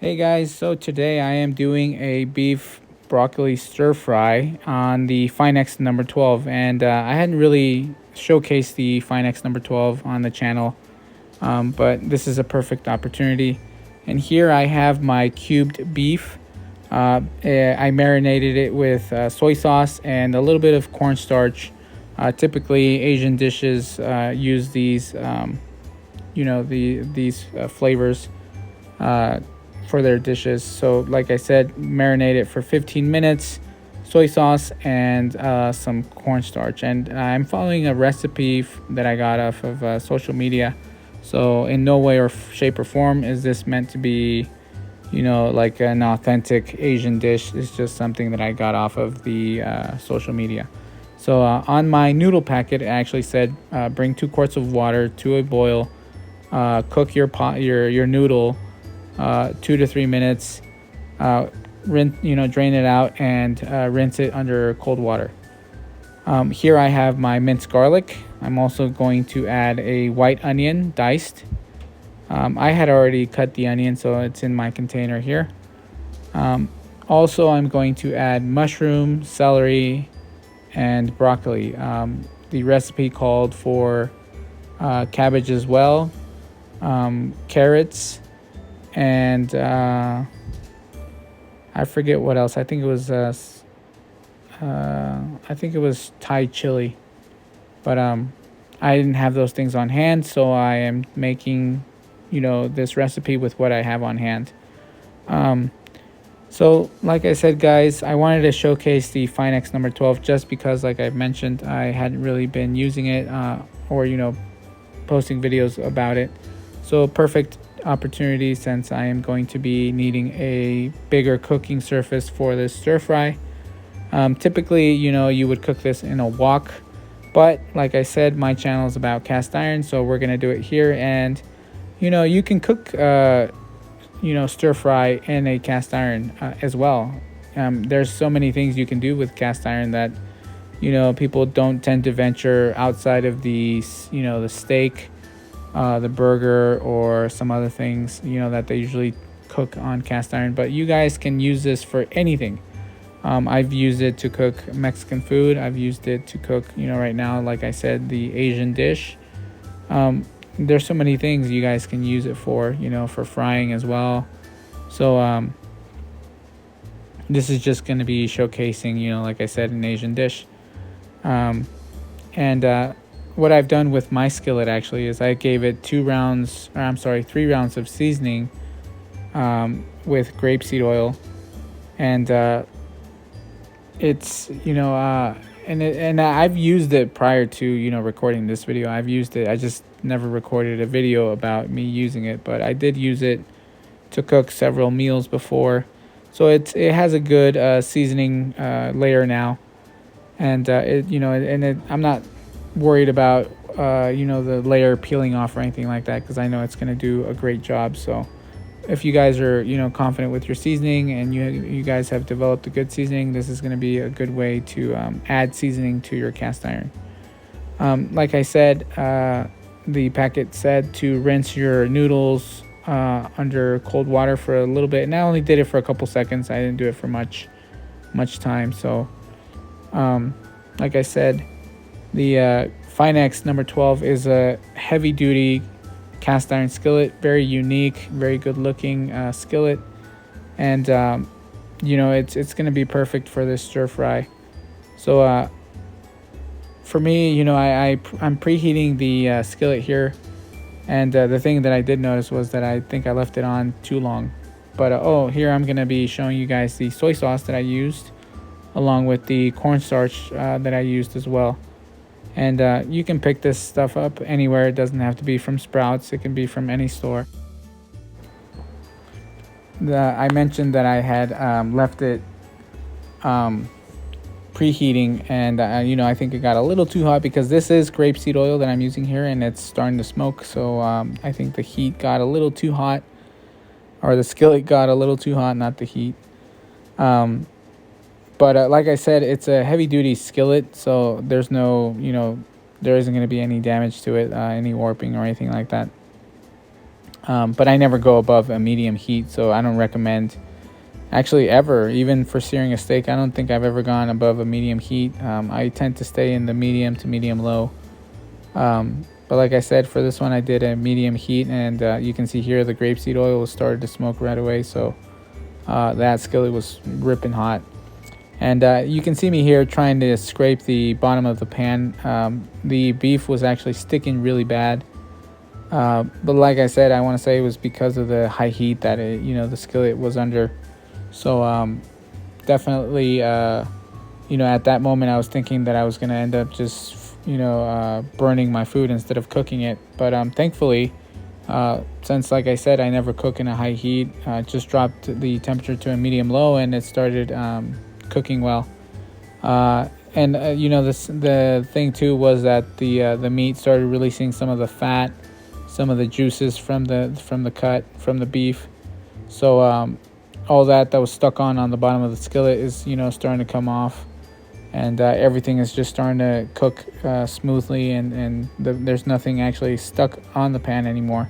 Hey guys, so today I am doing a beef broccoli stir fry on the Finex number 12, and I hadn't really showcased the Finex number 12 on the channel, but this is a perfect opportunity. And here I have my cubed beef. I marinated it with soy sauce and a little bit of cornstarch. Typically, Asian dishes use these, these flavors. For their dishes. So like I said, marinate it for 15 minutes, soy sauce and some cornstarch. And I'm following a recipe that I got off of social media. So in no way or shape or form is this meant to be, like an authentic Asian dish. It's just something that I got off of the social media. So on my noodle packet, it actually said bring 2 quarts of water to a boil, cook your noodle 2 to 3 minutes, drain it out and rinse it under cold water. Here I have my minced garlic. I'm also going to add a white onion diced. I had already cut the onion, so it's in my container here. Also, I'm going to add mushroom, celery, and broccoli. The recipe called for cabbage as well, carrots, and I forget what else. I think it was Thai chili, but I didn't have those things on hand, so I am making this recipe with what I have on hand. So like I said, guys, I wanted to showcase the Finex number 12 just because, like I've mentioned, I hadn't really been using it or posting videos about it. So perfect opportunity since I am going to be needing a bigger cooking surface for this stir fry. Typically, you would cook this in a wok, but like I said, my channel is about cast iron, so we're gonna do it here. And you can cook stir fry in a cast iron as well. There's so many things you can do with cast iron that people don't tend to venture outside of the the steak, the burger, or some other things that they usually cook on cast iron. But you guys can use this for anything. I've used it to cook Mexican food. I've used it to cook right now, like I said, the Asian dish. There's so many things you guys can use it for frying as well. So this is just going to be showcasing like I said, an Asian dish. And what I've done with my skillet actually is I gave it 3 rounds of seasoning with grapeseed oil, and it's and I've used it prior to recording this video. I've used it. I just never recorded a video about me using it, but I did use it to cook several meals before. So it has a good seasoning layer now, and I'm not worried about the layer peeling off or anything like that, because I know it's going to do a great job. So if you guys are confident with your seasoning and you guys have developed a good seasoning, this is going to be a good way to add seasoning to your cast iron. Like I said, the packet said to rinse your noodles under cold water for a little bit, and I only did it for a couple seconds. I didn't do it for much time. So like I said, the Finex number 12 is a heavy-duty cast iron skillet, very unique, very good-looking skillet, and it's going to be perfect for this stir fry. So for me, I'm preheating the skillet here, and the thing that I did notice was that I think I left it on too long. But here I'm going to be showing you guys the soy sauce that I used, along with the cornstarch that I used as well. And you can pick this stuff up anywhere. It doesn't have to be from Sprouts. It can be from any store. I mentioned that I had left it preheating, and I think it got a little too hot, because this is grapeseed oil that I'm using here, and it's starting to smoke. So I think the heat got a little too hot, or the skillet got a little too hot, not the heat. But like I said, it's a heavy-duty skillet, so there's no, there isn't going to be any damage to it, any warping or anything like that. But I never go above a medium heat, so I don't recommend, actually ever, even for searing a steak, I don't think I've ever gone above a medium heat. I tend to stay in the medium to medium low. But like I said, for this one I did a medium heat, and you can see here the grapeseed oil was started to smoke right away, so that skillet was ripping hot. And you can see me here trying to scrape the bottom of the pan. The beef was actually sticking really bad. But like I said, I want to say it was because of the high heat that the skillet was under. So definitely, at that moment I was thinking that I was going to end up just, burning my food instead of cooking it. But thankfully, since like I said, I never cook in a high heat, just dropped the temperature to a medium low, and it started cooking well. And the thing too was that the meat started releasing some of the fat, some of the juices from the cut from the beef. So all that was stuck on the bottom of the skillet is starting to come off, and everything is just starting to cook smoothly, and there's nothing actually stuck on the pan anymore.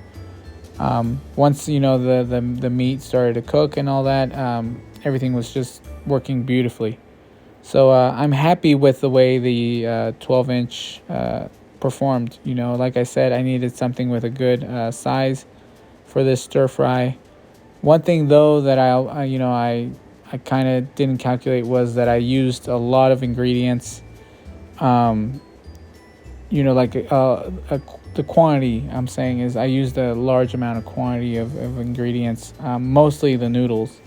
Once the meat started to cook and all that, everything was just working beautifully. So I'm happy with the way the 12-inch performed. Like I said, I needed something with a good size for this stir fry. One thing though that I kind of didn't calculate was that I used a lot of ingredients. The quantity I'm saying is I used a large amount of quantity of ingredients, mostly the noodles.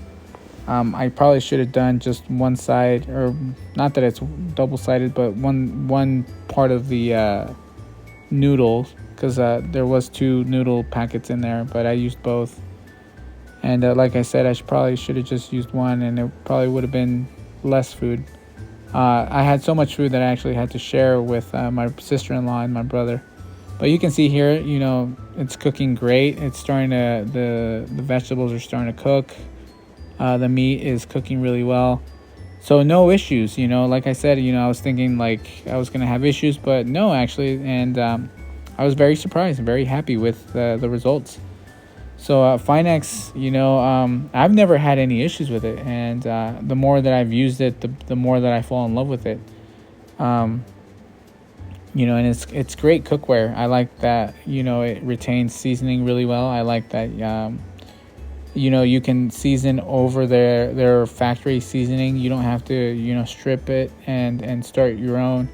I probably should have done just one side, or not that it's double-sided, but one part of the noodles, because there was 2 noodle packets in there, but I used both. And like I said, probably should have just used one, and it probably would have been less food. I had so much food that I actually had to share with my sister-in-law and my brother. But you can see here, it's cooking great. It's starting to, the vegetables are starting to cook. The meat is cooking really well. So no issues, like I said, I was thinking like I was going to have issues, but no, actually. And I was very surprised and very happy with the results. So Finex, I've never had any issues with it. And the more that I've used it, the more that I fall in love with it. And it's great cookware. I like that, it retains seasoning really well. I like that, you can season over their factory seasoning. You don't have to, strip it and start your own.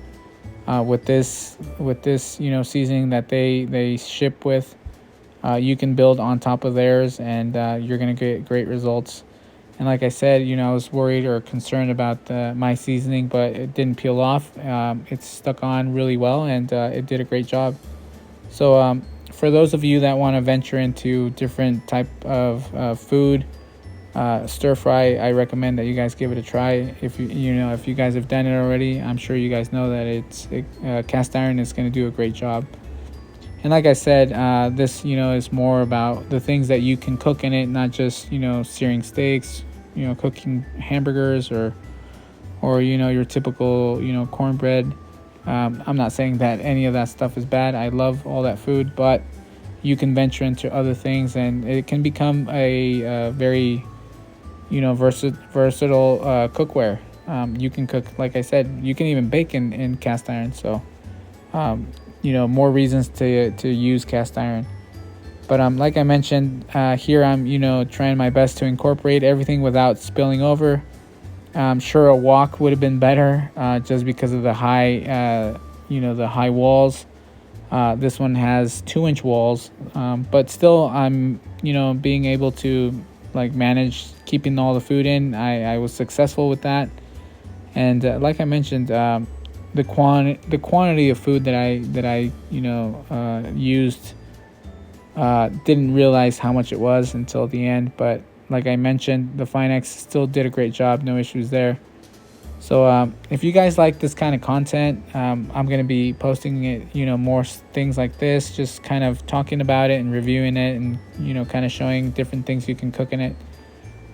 With this, seasoning that they ship with, you can build on top of theirs, and you're going to get great results. And like I said, I was worried or concerned about my seasoning, but it didn't peel off. It's stuck on really well, and it did a great job. So for those of you that want to venture into different type of food, stir fry, I recommend that you guys give it a try. If if you guys have done it already, I'm sure you guys know that cast iron is going to do a great job. And like I said, this is more about the things that you can cook in it, not just searing steaks, cooking hamburgers or your typical cornbread. I'm not saying that any of that stuff is bad. I love all that food, but you can venture into other things, and it can become a very versatile cookware. You can cook, like I said, you can even bake in cast iron. So more reasons to use cast iron. But like I mentioned, here I'm trying my best to incorporate everything without spilling over. I'm sure a wok would have been better, just because of the high walls. This one has 2-inch walls, but still I'm being able to manage keeping all the food in. I was successful with that. And like I mentioned, the quantity of food that I used, didn't realize how much it was until the end. But like I mentioned, the Finex still did a great job. No issues there. So if you guys like this kind of content, I'm going to be posting it, more things like this, just kind of talking about it and reviewing it, and kind of showing different things you can cook in it.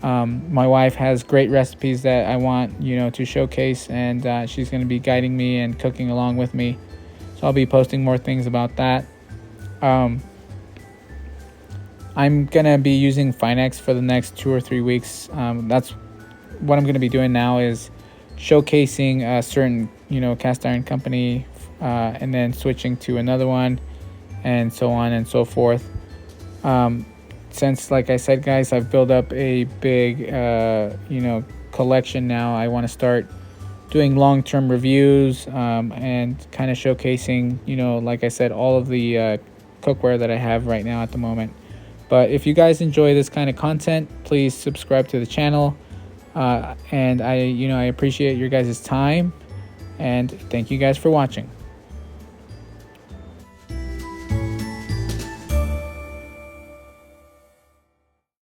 My wife has great recipes that I want to showcase, and she's going to be guiding me and cooking along with me. So I'll be posting more things about that. I'm gonna be using Finex for the next 2 or 3 weeks. That's what I'm gonna be doing now, is showcasing a certain cast iron company, and then switching to another one, and so on and so forth. Since, like I said, guys, I've built up a big collection now, I want to start doing long-term reviews, and kind of showcasing, like I said, all of the cookware that I have right now at the moment. But if you guys enjoy this kind of content, please subscribe to the channel, and I appreciate your guys' time, and thank you guys for watching.